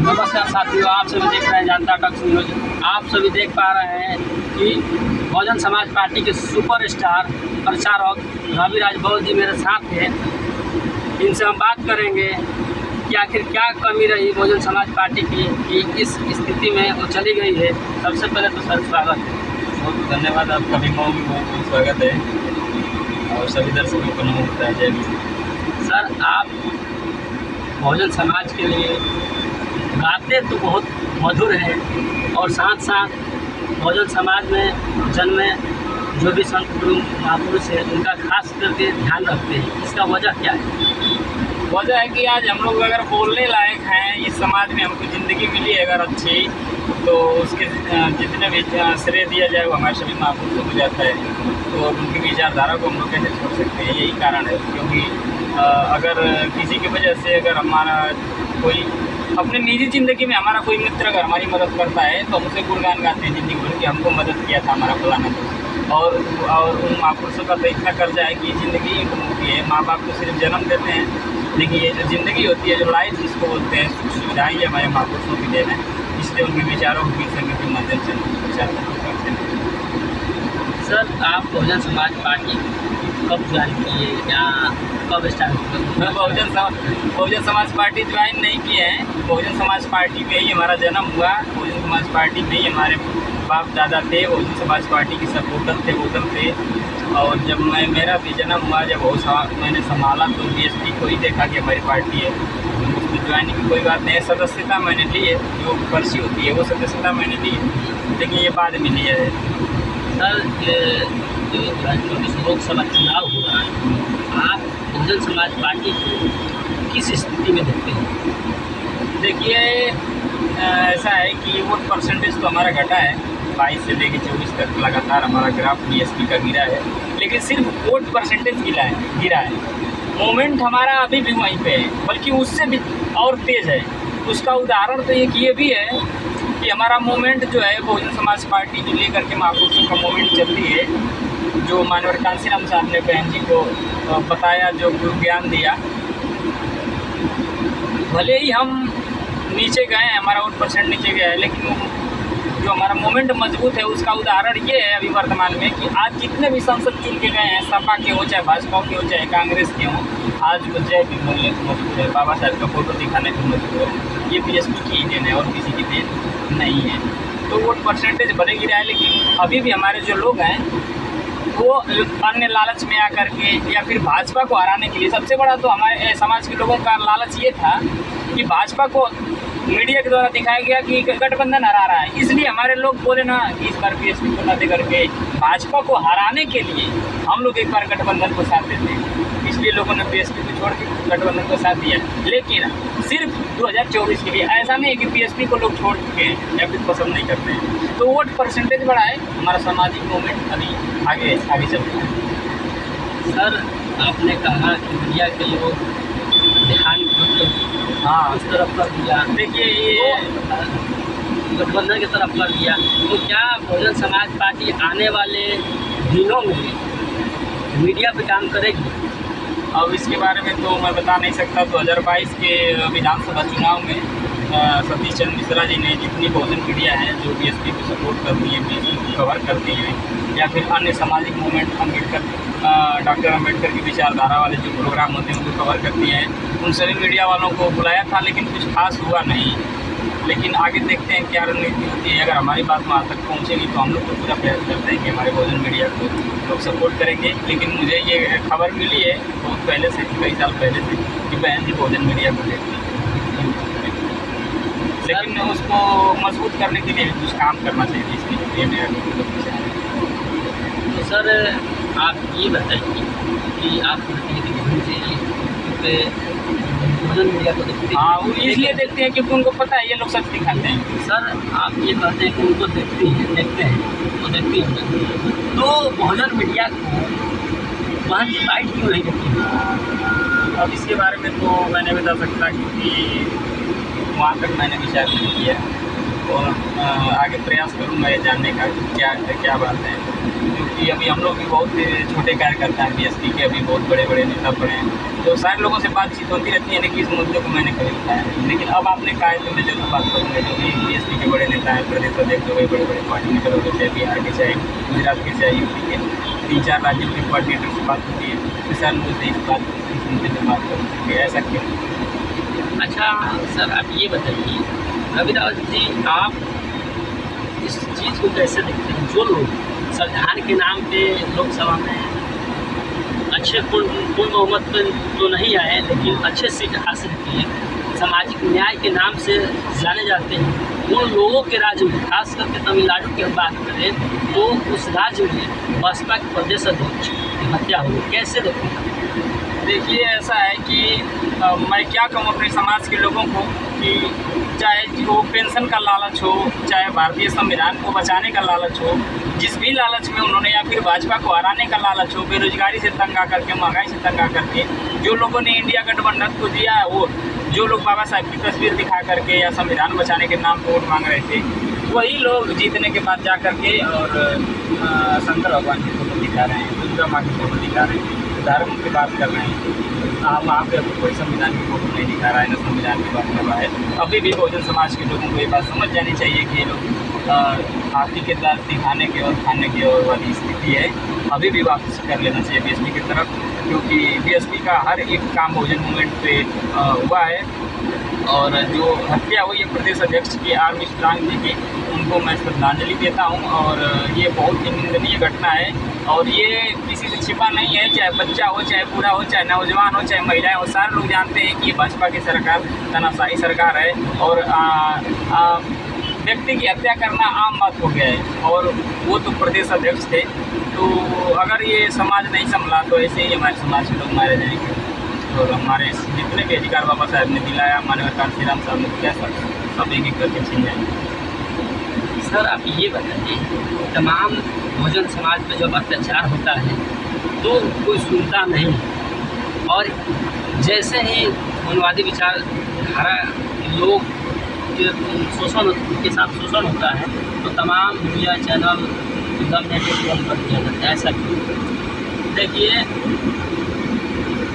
नमस्कार साथियों, आप सभी देख रहे हैं जनता टॉक्स न्यूज। आप सभी देख पा रहे हैं कि बहुजन समाज पार्टी के सुपरस्टार प्रचारक रविराज बौद्ध जी मेरे साथ हैं। इनसे हम बात करेंगे कि आखिर क्या कमी रही बहुजन समाज पार्टी की कि इस स्थिति में वो चली गई है। सबसे पहले तो सर स्वागत है। बहुत धन्यवाद, आपका भी बहुत बहुत स्वागत है और सभी दर्शकों को नमस्कार। जय भीम। सर, आप बहुजन समाज के लिए गाते तो बहुत मधुर हैं और साथ साथ बहुजन समाज में जन्मे जो भी संत गुरु महापुरुष है उनका खास करके ध्यान रखते हैं। इसका वजह क्या है? वजह है कि आज हम लोग अगर बोलने लायक हैं, इस समाज में हमको ज़िंदगी मिली है अगर अच्छी, तो उसके जितने भी श्रेय दिया जाए वो हमारे सभी महापुरुषों को जाता है। तो उनकी विचारधारा को हम लोग कैसे छोड़ सकते हैं, यही कारण है। क्योंकि अगर किसी की वजह से अगर हमारा कोई अपनी निजी ज़िंदगी में हमारा कोई मित्र अगर हमारी मदद करता है तो हम उसे गुणगान गाते हैं ज़िंदगी भर कि हमको मदद किया था हमारा फलाना दोस्त। और उन महापुरुषों का तो इतना कर्जा है कि ज़िंदगी ही होती है। माँ बाप को सिर्फ जन्म देते हैं, लेकिन ये जो ज़िंदगी होती है, जो लाइफ जिसको बोलते हैं, सुख सुविधाएँ ये हमारे महापुरुषों की देन है। इसलिए उनके विचारों को बीच संगत के माध्यम से विचार करते हैं। सर, आप बहुजन समाज पार्टी कब ज्वाइन किए या कब स्टार्ट किए? मैं बहुजन समाज पार्टी ज्वाइन नहीं किए हैं। बहुजन समाज पार्टी में ही हमारा जन्म हुआ। बहुजन समाज पार्टी में ही हमारे बाप दादा थे, बहुजन समाज पार्टी के सपोर्टर थे, वोटर थे। और जब मेरा भी जन्म हुआ, जब मैंने संभाला तो बीएसपी को ही देखा कि हमारी पार्टी है। उसमें ज्वाइन की कोई बात नहीं है। सदस्यता मैंने ली है, जो पर्ची होती है वो सदस्यता मैंने ली है, लेकिन ये बाद में ली है। सर, जो 2024 लोकसभा चुनाव हो रहा है, आप बहुजन समाज पार्टी को किस स्थिति में देखते हैं? देखिए, ऐसा है कि वोट परसेंटेज तो हमारा घटा है। 22 से लेकर 24 तक लगातार हमारा ग्राफ बीएसपी का गिरा है, लेकिन सिर्फ वोट परसेंटेज गिरा है। मोमेंट हमारा अभी भी वहीं पे है, बल्कि उससे भी और तेज़ है। उसका उदाहरण तो एक ये भी है कि हमारा मूवमेंट जो है बहुजन समाज पार्टी जो लेकर के महापुरुषों का मूवमेंट चल रही है, जो मानवर कांसीराम साहब ने बहन जी को बताया, जो गुरु ज्ञान दिया, भले ही हम नीचे गए हैं, हमारा वोट परसेंट नीचे गया है, लेकिन जो हमारा मूवमेंट मजबूत है उसका उदाहरण ये है अभी वर्तमान में कि आज जितने भी सांसद चुन के गए हैं, सपा के हो चाहे भाजपा के हो चाहे कांग्रेस के हों, आज वो जय भी बोलने को मजबूर है, बाबा साहब का फोटो दिखाने को मजबूर है। ये बीएसपी की ही देन है और किसी की देन नहीं है। तो वोट परसेंटेज भले गिरा है, लेकिन अभी भी हमारे जो लोग हैं वो अन्य लालच में आकर के या फिर भाजपा को हराने के लिए, सबसे बड़ा तो हमारे समाज के लोगों का लालच ये था कि भाजपा को मीडिया के द्वारा दिखाया गया कि गठबंधन हरा रहा है, इसलिए हमारे लोग बोले ना कि इस बार बीएसपी को न दे करके भाजपा को हराने के लिए हम लोग एक बार गठबंधन को साथ देते हैं। इसलिए लोगों ने बीएसपी को छोड़ के गठबंधन को साथ दिया, लेकिन सिर्फ 2024 के लिए। ऐसा नहीं है कि बीएसपी को लोग छोड़ चुके हैं या फिर पसंद नहीं करते हैं। तो वोट परसेंटेज बढ़ा है, हमारा सामाजिक मूवमेंट अभी आगे चल रहा है। सर, आपने कहा कि मीडिया के लोग ध्यान हाँ, उस तरफ कर दिया, देखिए ये गठबंधन की तरफ कर दिया, तो क्या बहुजन समाज पार्टी आने वाले दिनों में मीडिया पे काम करेगी? अब इसके बारे में तो मैं बता नहीं सकता। 2022 के विधानसभा चुनाव में सतीश चंद्र मिश्रा जी ने जितनी बहुजन मीडिया है जो बीएसपी को सपोर्ट करती है, बीएसपी को कवर करती हैं, या फिर अन्य सामाजिक मूवमेंट डॉक्टर अम्बेडकर की विचारधारा वाले जो प्रोग्राम होते हैं उनको कवर करती हैं, उन सभी मीडिया वालों को बुलाया था, लेकिन कुछ खास हुआ नहीं। लेकिन आगे देखते हैं क्या रणनीति होती है। अगर हमारी बात वहाँ तक पहुँचेगी तो हम लोग तो पूरा प्रयास करते हैं कि हमारे बहुजन मीडिया को लोग सपोर्ट करेंगे। लेकिन मुझे ये खबर मिली है बहुत पहले से, कई साल पहले से, कि बहन जी बहुजन मीडिया को देखती है, लेकिन उसको मजबूत करने के लिए भी कुछ काम करना चाहिए। इसलिए मेरा तो सर, आप ये बताइए कि आप बहुजन मीडिया को देखते हैं? हाँ, वो इसलिए देखते हैं क्योंकि उनको पता है ये लोग सच दिखाते हैं। सर, आप ये कहते हैं कि उनको देखते हैं तो बहुजन मीडिया को वहाँ की बाइट क्यों नहीं करती? अब इसके बारे में तो मैं नहीं बता सकता, क्योंकि वहाँ तक मैंने विचार नहीं किया और आगे प्रयास करूँगा ये जानने का क्या बात है। क्योंकि अभी हम लोग भी बहुत छोटे कार्यकर्ता हैं बीएसपी के, अभी बहुत बड़े बड़े नेता पड़े हैं। तो सारे लोगों से बातचीत होती रहती है, लेकिन इस मुद्दे को मैंने कभी उठाया नहीं। लेकिन अब आपने कहा है तो मैं जरूर बात करूँगा। जो भी बीएसपी के बड़े नेता हैं, प्रदेश अध्यक्ष हो गए, बड़े बड़े कोऑर्डिनेटर हो गए, चाहे बिहार के, चाहे गुजरात के, चाहे यूपी के, 3-4 राज्यों के कोऑर्डिनेटर से बात होती है, तो सारे लोगों से इस मुद्दे पर बात करूँगी। ऐसा क्यों? अच्छा सर, आप ये बताइए रविराज जी, आप इस चीज़ को कैसे देखते हैं? जो लोग संविधान के नाम पे लोकसभा में अच्छे पूर्ण बहुमत पर तो नहीं आए, लेकिन अच्छे सीट हासिल किए, सामाजिक न्याय के नाम से जाने जाते हैं, उन लोगों के राज्य में, खास करके तमिलनाडु की हम बात करें तो उस राज्य में बसपा के प्रदेश अध्यक्ष की हत्या हुई, कैसे देखते? देखिए, ऐसा है कि मैं क्या कहूँ अपने समाज के लोगों को कि चाहे वो पेंशन का लालच हो, चाहे भारतीय संविधान को बचाने का लालच हो, जिस भी लालच में उन्होंने, या फिर भाजपा को हराने का लालच हो, बेरोजगारी से तंग आकर के, महंगाई से तंग आकर के, जो लोगों ने इंडिया गठबंधन को दिया है वोट, जो लोग बाबा साहब की तस्वीर दिखा करके या संविधान बचाने के नाम पर वोट मांग रहे थे, वही लोग जीतने के बाद जा करके और शंकर भगवान की फोटो दिखा रहे हैं, दुर्गा माँ की फोटो दिखा रहे हैं, धर्म की बात कर रहे हैं। वहाँ पे कोई संविधान की फोटो नहीं दिखा रहा है, न संविधान की बात कर रहा है। अभी भी बहुजन समाज के लोगों को ये बात समझ जानी चाहिए कि ये लोग हाथी के दांत दिखाने की और खाने की और वाली स्थिति है। अभी भी वापस कर लेना चाहिए बीएसपी की तरफ, क्योंकि बीएसपी का हर एक काम बहुजन मूवमेंट पे हुआ है। और जो हत्या हुई है प्रदेश अध्यक्ष की आर्मी स्ट्रांग जी की, उनको मैं श्रद्धांजलि देता हूं। और ये बहुत ही निंदनीय घटना है, और ये किसी से छिपा नहीं है, चाहे बच्चा हो, चाहे बूढ़ा हो, चाहे नौजवान हो, चाहे महिलाएं हो, सारे लोग जानते हैं कि ये भाजपा की सरकार तानाशाही सरकार है। और व्यक्ति की हत्या करना आम बात हो गया है, और वो तो प्रदेश अध्यक्ष थे। तो अगर ये समाज नहीं संभला तो ऐसे ही हमारे समाज के लोग मारे जाएंगे, और हमारे जितने भी अधिकार बाबा साहब ने दिलाया, माननीय कांसी राम साहब ने दिया, सब एक एक करके छीन जाएंगे। सर, आप ये बताइए, तमाम बहुजन समाज पर जब अत्याचार होता है तो कोई सुनता नहीं, और जैसे ही मनुवादी विचारधारा लोग के शोषण के साथ शोषण होता है तो तमाम मीडिया चैनल एकदम नेगेटिव बंद कर दिया जाता है। ऐसा क्यों? देखिए,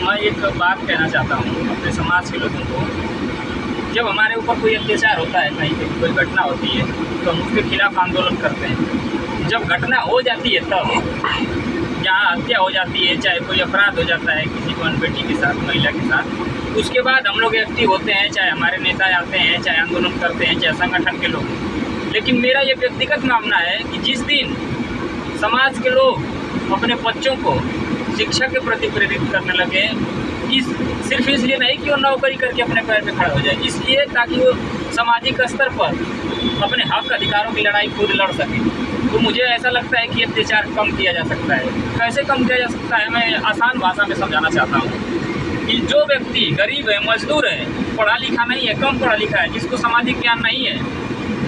मैं एक बात कहना चाहता हूँ अपने समाज के लोगों को। जब हमारे ऊपर कोई अत्याचार होता है, कहीं पे कोई घटना होती है, तो हम उसके खिलाफ आंदोलन करते हैं। जब घटना हो जाती है, तब जहाँ हत्या हो जाती है, चाहे कोई अपराध हो जाता है किसी को बेटी के साथ, महिला के साथ, उसके बाद हम लोग एक्टिव होते हैं, चाहे हमारे नेता आते हैं, चाहे आंदोलन करते हैं, चाहे संगठन के लोग। लेकिन मेरा ये व्यक्तिगत मानना है कि जिस दिन समाज के लोग अपने बच्चों को शिक्षा के प्रति प्रेरित करने लगे, सिर्फ इसलिए नहीं कि वो नौकरी करके अपने पैर पे खड़ा हो जाए, इसलिए ताकि वो सामाजिक स्तर पर अपने हक अधिकारों की लड़ाई खुद लड़ सके, तो मुझे ऐसा लगता है कि अत्याचार कम किया जा सकता है। कैसे कम किया जा सकता है, मैं आसान भाषा में समझाना चाहता हूँ कि जो व्यक्ति गरीब है, मजदूर है, पढ़ा लिखा नहीं है, कम पढ़ा लिखा है, जिसको सामाजिक ज्ञान नहीं है,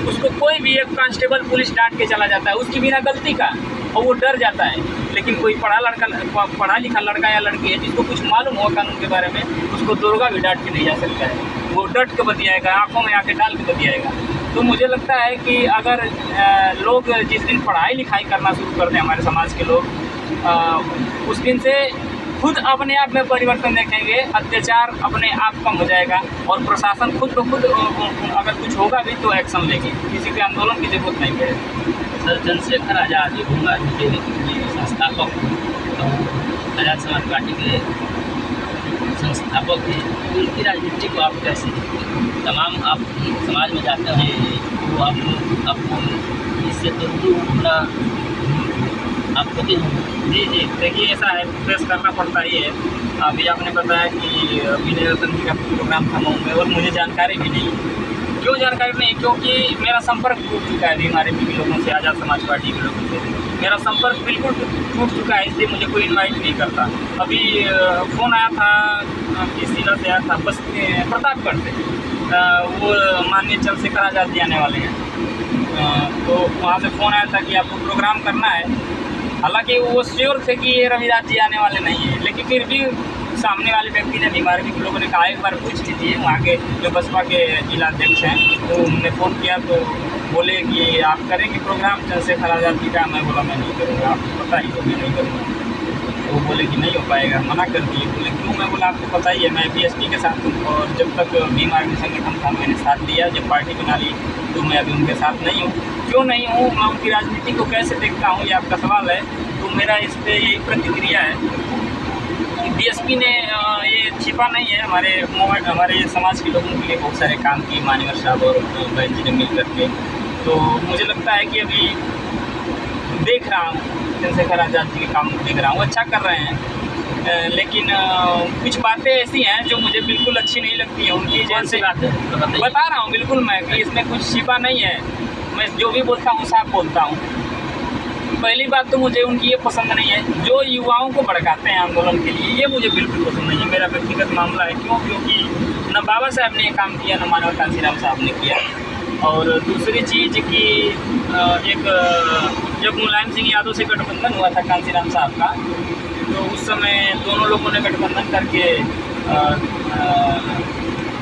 उसको कोई भी एक कांस्टेबल पुलिस डांट के चला जाता है उसकी बिना गलती का, और वो डर जाता है। लेकिन कोई पढ़ा लिखा लड़का या लड़की है जिसको कुछ मालूम हो कानून के बारे में, उसको दुर्गा भी डांट के नहीं जा सकता है, वो डट के बतियाएगा, आंखों में आके डाल के बतियाएगा। तो मुझे लगता है कि अगर लोग जिस दिन पढ़ाई लिखाई करना शुरू कर दें, हमारे समाज के लोग, उस दिन से खुद अपने आप में परिवर्तन देखेंगे, अत्याचार अपने आप कम हो जाएगा, और प्रशासन खुद ब खुद अगर कुछ होगा भी तो एक्शन लेगी, किसी के आंदोलन की जरूरत नहीं पड़ेगी। सर, चंद्रशेखर आज़ाद जी भूंगा जी के संस्थापक और आज़ाद समाज पार्टी के संस्थापक हैं, उनकी राजनीति को आप कैसे देखते हैं? तमाम आप समाज में जाते हैं तो आपको इससे तो पूरा आपको जी जी, देखिए, ऐसा है, फेस करना पड़ता ही है। अभी आपने बताया कि विनय रतन जी का प्रोग्राम था मऊ में, और मुझे जानकारी भी नहीं। क्यों जानकारी नहीं? क्योंकि मेरा संपर्क टूट चुका है हमारे भी लोगों से, आज़ाद समाज पार्टी के लोगों से मेरा संपर्क बिल्कुल टूट चुका है, इसलिए मुझे कोई इन्वाइट नहीं करता। अभी फ़ोन आया था, किस जिला से आया था, बस प्रतापगढ़ से, वो माननीय चंद्रशेखर आज़ाद जी आने वाले हैं, तो वहाँ से फ़ोन आया था कि आपको प्रोग्राम करना है। हालांकि वो श्योर थे कि ये रविराज जी आने वाले नहीं हैं, लेकिन फिर भी सामने वाले व्यक्ति ने, बीमारी के लोगों ने कहा एक बार पूछ लीजिए, वहाँ के जो बसपा के जिला अध्यक्ष हैं, तो उन्होंने फ़ोन किया तो बोले कि आप करेंगे प्रोग्राम चंद्रशेखर आज़ाद जी का? मैं बोला मैं नहीं करूँगा, आपको पता ही हो, मैं नहीं करूँगा। वो बोले कि नहीं हो पाएगा, मना कर दिए। बोले क्यों? मैं बोला आपको पता ही है मैं बीएसपी के साथ हूँ और जब तक भीम आर्मी संगठन था मैंने साथ दिया, जब पार्टी बना ली तो मैं अभी उनके साथ नहीं हूँ। क्यों नहीं हूँ? मैं उनकी राजनीति को कैसे देखता हूँ, ये आपका सवाल है। तो मेरा इस पर यही प्रतिक्रिया है कि बीएसपी ने ये छिपा नहीं है, हमारे समाज के लोगों के लिए बहुत सारे काम किए मान्यवर साहब और बहन जी ने मिल करके। तो मुझे लगता है कि अभी देख रहा हूँ चंद्रशेखर आज़ाद जी के काम देख रहा हूँ, अच्छा कर रहे हैं। लेकिन कुछ बातें ऐसी हैं जो मुझे बिल्कुल अच्छी नहीं लगती हैं उनकी। जैसे बता रहा हूँ बिल्कुल मैं कि इसमें कुछ छिपा नहीं है, मैं जो भी बोलता हूँ साफ बोलता हूँ। पहली बात तो मुझे उनकी ये पसंद नहीं है जो युवाओं को भड़काते हैं आंदोलन के लिए, ये मुझे बिल्कुल पसंद नहीं है। मेरा व्यक्तिगत मामला है। क्यों? क्योंकि न बाबा साहब ने ये काम किया, न मानव कांसीराम साहब ने किया। और दूसरी चीज़ कि एक जब मुलायम सिंह यादव से गठबंधन हुआ था कांसीराम साहब का, तो उस समय दोनों लोगों ने गठबंधन करके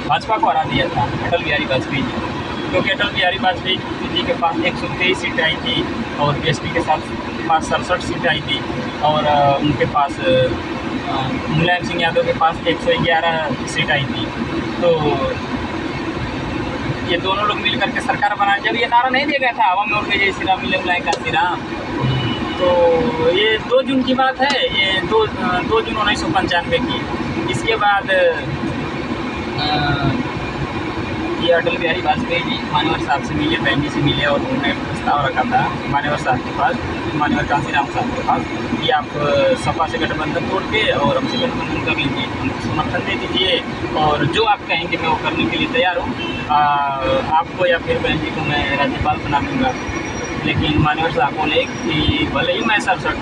भाजपा को हरा दिया था, अटल बिहारी वाजपेयी जी। क्योंकि अटल बिहारी वाजपेयी जी के पास 123 सीट आई थी और बीएसपी के पास 67 सीट आई थी और उनके पास मुलायम सिंह यादव के पास 111 सीट आई थी। तो ये दोनों लोग मिल करके सरकार बनाए। जब ये नारा नहीं दिया गया था हवा में उड़ के जय श्री राम मिले मुलायम कांसीराम, तो ये 2 जून की बात है, ये 2 जून 1995 की। इसके बाद ये अटल बिहारी वाजपेयी जी मान्यवर साहब से मिले, बहन जी से मिले और उन्होंने प्रस्ताव रखा था मान्यवर साहब के पास, मान्यवर कांसीराम साहब के पास कि आप सपा से गठबंधन तोड़ के और हमसे गठबंधन कर लीजिए, हमको समर्थन दे दीजिए और जो आप कहेंगे मैं वो करने के लिए तैयार हूँ। आपको या फिर बहन जी को मैं राज्यपाल बना दूँगा। लेकिन मान्यवर साहब बोले कि भले ही मैं 67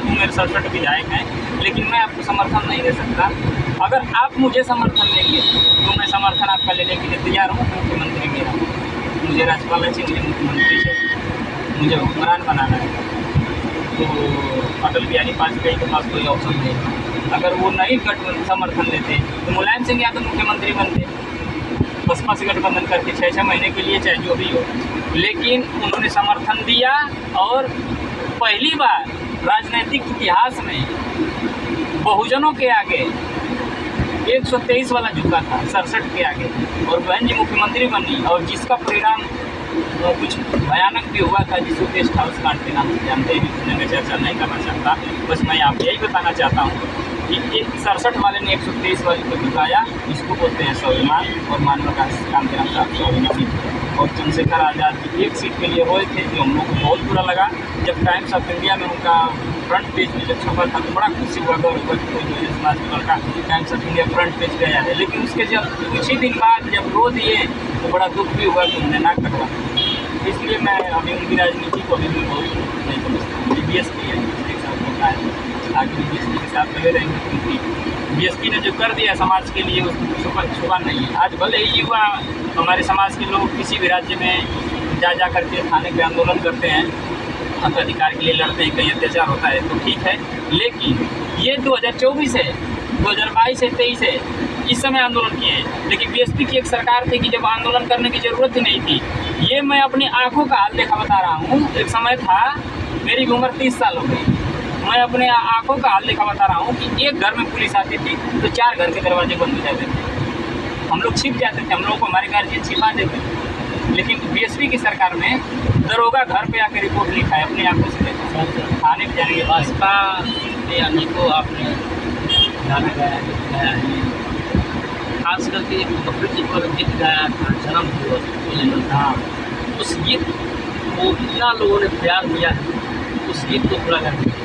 हूँ, मेरे 67 विधायक हैं, लेकिन मैं आपको समर्थन नहीं दे सकता। अगर आप मुझे समर्थन देंगे तो मैं समर्थन आपका लेने के लिए तैयार हूँ। मुख्यमंत्री मेरा, मुझे राज्यपाल नहीं चाहिए, मुझे मुख्यमंत्री चाहिए, मुझे हुक्मरान बनाना है। तो अटल बिहारी वाजपेयी के पास कोई ऑप्शन नहीं। अगर वो नहीं समर्थन देते तो मुलायम सिंह यादव मुख्यमंत्री बनते, बसपा से गठबंधन करके 6-6 महीने के लिए, चाहे जो भी हो। लेकिन उन्होंने समर्थन दिया और पहली बार राजनीतिक इतिहास में बहुजनों के आगे 123 वाला झुका था 67 के आगे, और बहन जी मुख्यमंत्री बनी और जिसका परिणाम कुछ भयानक भी हुआ था, जिसको गेस्ट हाउस कांड के नाम से जानते हैं। मैं चर्चा नहीं करना चाहता, बस मैं आप यही बताना चाहता हूँ कि 67 वाले ने 123 वाले को झुकाया, इसको बोलते हैं स्वाभिमान। और मानव कांसीराम साहब स्वाभिमानी और चंद्रशेखर आज़ाद जी 1 सीट के लिए हुए थे, जो हम लोग को बहुत बुरा लगा। जब टाइम्स ऑफ इंडिया में उनका फ्रंट पेज में जब छपा था तो बड़ा खुशी हुआ, गौरव हुआ कि कोई समाज का लड़का times of India front page गया है। लेकिन उसके जब कुछ ही दिन बाद जब रो दिए तो बड़ा दुख भी हुआ कि उन्होंने ना कटवा। इसलिए मैं अभी उनकी राजनीति को अभी भी बहुत नहीं समझता। मुझे बीएसपी है उसके साथ होता है, आगे भी बीएसपी के साथ लगे रहेंगे, क्योंकि बीएसपी ने जो कर दिया समाज के लिए उसको छुपा नहीं है। आज भले ही युवा हमारे समाज के लोग किसी भी राज्य में जा करके थाने पे आंदोलन करते हैं, हक अधिकार के लिए लड़ते हैं, कहीं अत्याचार होता है तो ठीक है, लेकिन ये 2024 है, 2022 है, 23 है, इस समय आंदोलन किए हैं। लेकिन बीएसपी की एक सरकार थी कि जब आंदोलन करने की ज़रूरत ही नहीं थी। ये मैं अपनी आंखों का हाल देखा बता रहा हूँ। एक समय था, मेरी उम्र 30 साल हो गई, मैं अपने आंखों का हाल देखा बता रहा हूँ कि एक घर में पुलिस आती थी तो 4 घर के दरवाजे बंद हो जाते थे, हम लोग छिप जाते थे, हम लोग को हमारे गार्जियन छिपा देते थे। लेकिन बीएसपी की सरकार में दरोगा घर पे आकर रिपोर्ट लिखा है, अपनी आंखों से देखा, थाने पे जाने के भाजपा के अनेकों आपने गाना गाया है, खास करके कपिल जी पर गीत गाया था जन्म दिवस। हाँ, उस गीत को इतना लोगों ने प्यार दिया है, उस गीत को पूरा करके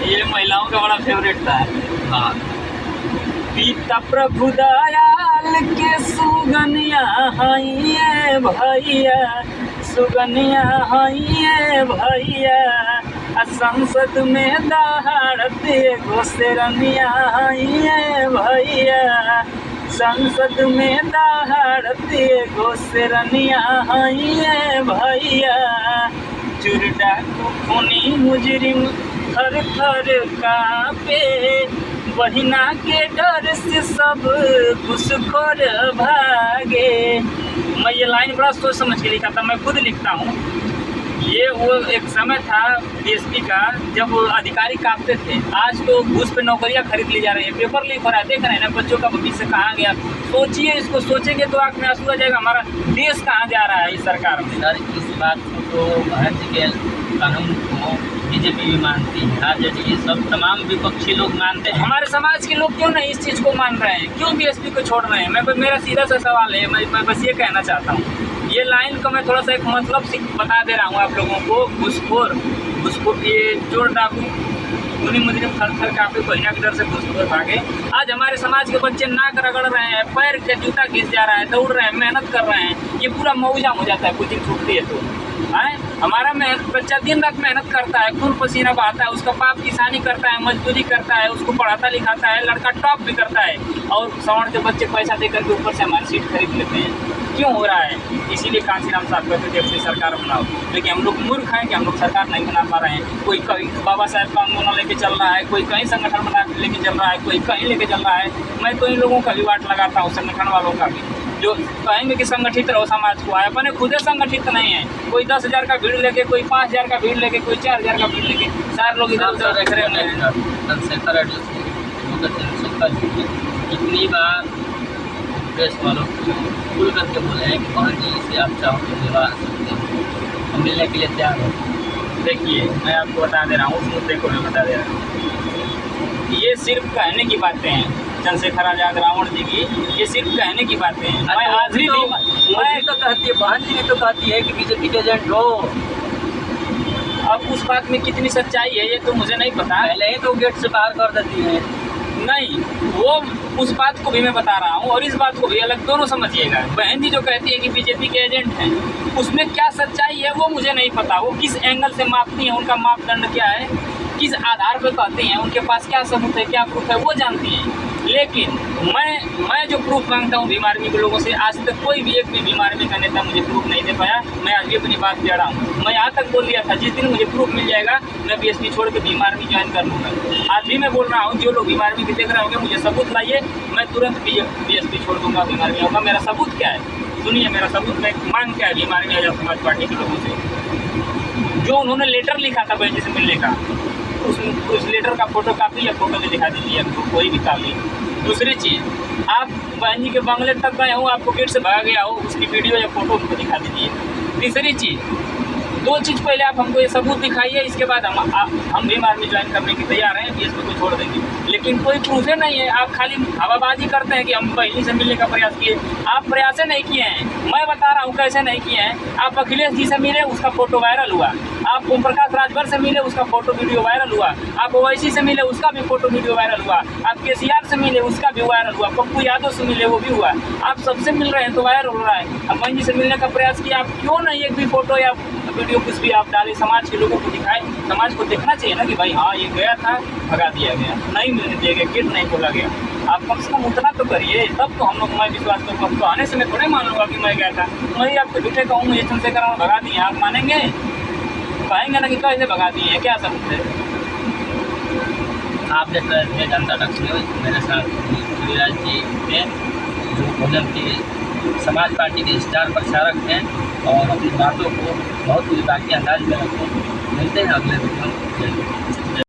ये महिलाओं का बड़ा फेवरेट था। हाँ, पिता प्रभु दयाल के सुगनिया हइये भैया, सुगनिया हइये भैया, संसद में दहाड़ते घोसरनिया हइये भैया, संसद में दहाड़ते घोसरनिया हइये भैया, चोर डाकू खूनी मुजरिम थर थर कांपे, बहिना के डर से सब घुसखोर भागे। मैं ये लाइन बड़ा सोच समझ के लिखा था, मैं खुद लिखता हूँ। ये वो एक समय था डीएसपी का जब वो अधिकारी कांपते थे। आज तो घूस पे नौकरियां खरीद ली जा रही है, पेपर लीक हो रहा है, देख रहे हैं ना बच्चों का भविष्य कहाँ गया। सोचिए, इसको सोचेंगे तो आँख में आंसू आ जाएगा, हमारा देश कहाँ जा रहा है इस सरकार में। सर इस बात को तो भारत के कानून को बीजेपी भी मानती है, आरजेडी, सब तमाम विपक्षी लोग मानते हैं। हमारे समाज के लोग क्यों नहीं इस चीज़ को मान रहे हैं, क्यों बीएसपी को छोड़ रहे हैं? मेरा सीधा सा सवाल है, मैं बस ये कहना चाहता हूँ। ये लाइन को मैं थोड़ा सा एक मतलब बता दे रहा हूँ आप लोगों को। घुसखोर ये चोर डाकू उन्हीं मुजरिम थर काफी पहिया की दर से घुसखोर भागे। आज हमारे समाज के बच्चे नाक रगड़ रहे हैं, पैर के जूता घिस जा रहा है, दौड़ रहे हैं, मेहनत कर रहे हैं, ये पूरा मौजाम हो जाता है कोचिंग छूटती है तो। आए हमारा बच्चा दिन रात मेहनत करता है, खून पसीना बहाता है, उसका बाप किसानी करता है, मजदूरी करता है, उसको पढ़ाता लिखाता है, लड़का टॉप भी करता है, और सवर्ण के बच्चे पैसा दे करके ऊपर से हमारी सीट खरीद लेते हैं। क्यों हो रहा है? इसीलिए कांसीराम साहब कहते थे अपनी सरकार बनाओ, लेकिन हम लोग मूर्ख हैं कि हम लोग सरकार नहीं बना पा रहे हैं। कोई कहीं बाबा साहेब का आंदोलन लेके चल रहा है, कोई कहीं संगठन बना लेके चल रहा है, कोई कहीं लेके चल रहा है। मैं तो इन लोगों का भी वाट लगाता हूँ, संगठन वालों का भी, जो कहेंगे कि संगठित रहो समाज को। आए अपने खुद संगठित नहीं है। कोई 10,000 का भीड़ लेके, कोई 5,000 का भीड़ लेके, कोई 4,000 का भीड़ लेके, सारे लोग इधर उधर देख रहे हैं। कितनी बार प्रेस वालों को खुल करके बोले हैं कि बहन जी से आप चाहो तो मिलवा सकते हो, हम मिलने के लिए तैयार हो। देखिए, मैं आपको बता दे रहा हूँ, उस मुद्दे को मैं बता दे रहा हूँ। ये सिर्फ कहने की बातें हैं चंद्रशेखर आजाद रावण जी की, ये सिर्फ कहने की बातें हैं। मैं आज भी मैं तो कहती है, बहन जी भी तो कहती है कि बीजेपी के एजेंट हो। अब उस बात में कितनी सच्चाई है ये तो मुझे नहीं पता। पहले ही तो गेट से बाहर कर देती है। नहीं, वो उस बात को भी मैं बता रहा हूँ और इस बात को भी अलग, दोनों समझिएगा। बहन जी जो कहती है कि बीजेपी के एजेंट हैं, उसमें क्या सच्चाई है वो मुझे नहीं पता। वो किस एंगल से मापती हैं, उनका मापदंड क्या है, किस आधार पर कहते हैं, उनके पास क्या सबूत है, क्या प्रूफ है, वो जानती हैं। लेकिन मैं जो प्रूफ मांगता हूँ भीम आर्मी के लोगों से, आज तक कोई भी एक भी भीम आर्मी का नेता मुझे प्रूफ नहीं दे पाया। मैं आज भी अपनी बात कह रहा हूँ। मैं यहाँ तक बोल दिया था, जिस दिन मुझे प्रूफ मिल जाएगा मैं बीएसपी छोड़ के भीम आर्मी ज्वाइन कर लूँगा। आज भी मैं बोल रहा हूँ, जो लोग भीम आर्मी की देख रहे होंगे, मुझे सबूत लाइए, मैं तुरंत बीएसपी छोड़ दूँगा, भीम आर्मी होगा। मेरा सबूत क्या है सुनिए, मेरा सबूत मैं मांग क्या है भीम आर्मी आजाद समाज पार्टी के लोगों से। जो उन्होंने लेटर लिखा था बहन जी से मिलने का, उस लेटर का फोटो कापी या फोटो भी दिखा दीजिए, कोई भी कापी। दूसरी चीज़, आप बहन जी के बंगले तक गए हो, आपको गेट से भागा गया हो, उसकी वीडियो या फोटो उनको दिखा दीजिए। तीसरी चीज़, दो चीज़ पहले आप हमको ये सबूत दिखाइए, इसके बाद हम भीम आर्मी ज्वाइन करने की तैयार हैं, बीएसपी को छोड़ देंगे। लेकिन कोई प्रूफ है नहीं है, आप खाली हवाबाजी करते हैं कि हम बहनी से मिलने का प्रयास किए। आप प्रयास नहीं किए हैं, मैं बता रहा हूँ कैसे नहीं किए हैं। आप अखिलेश जी से मिले, उसका फोटो वायरल हुआ। आप ओम प्रकाश राजभर से मिले, उसका फोटो वीडियो वायरल हुआ। आप ओवैसी से मिले, उसका भी फोटो वीडियो वायरल हुआ। आप केसीआर से मिले, उसका भी वायरल हुआ। पप्पू यादव से मिले, वो भी हुआ। आप सबसे मिल रहे हैं तो वायरल हो रहा है। अब बहन जी से मिलने का प्रयास किया, आप क्यों नहीं एक भी फोटो या वीडियो कुछ भी आप डालें, समाज के लोगों को दिखाएं। समाज को देखना चाहिए ना कि भाई हाँ ये गया था, भगा दिया गया, नहीं मिलने दिया गया, गेट नहीं खोला गया। आप कम से कम उतना तो करिए, तब तो हम लोग मैं विश्वास करूँगा। तो आने से मैं थोड़े मान लूँगा कि मैं गया था। मैं ही आपको झूठे कहूँ, मुझे चंद्रशेखर रावण भगा दिए, आप मानेंगे? कहेंगे ना कि कैसे भगा दिए, क्या सबूत है? आप देख रहे थे जनता टक्स न्यूज, मेरे साथ रविराज जी थे, जो भोजन की समाज पार्टी के स्टार प्रचारक हैं और अपनी बातों को बहुत ही बाकी अंदाज में रखते हैं। मिलते हैं अगले वीडियो में।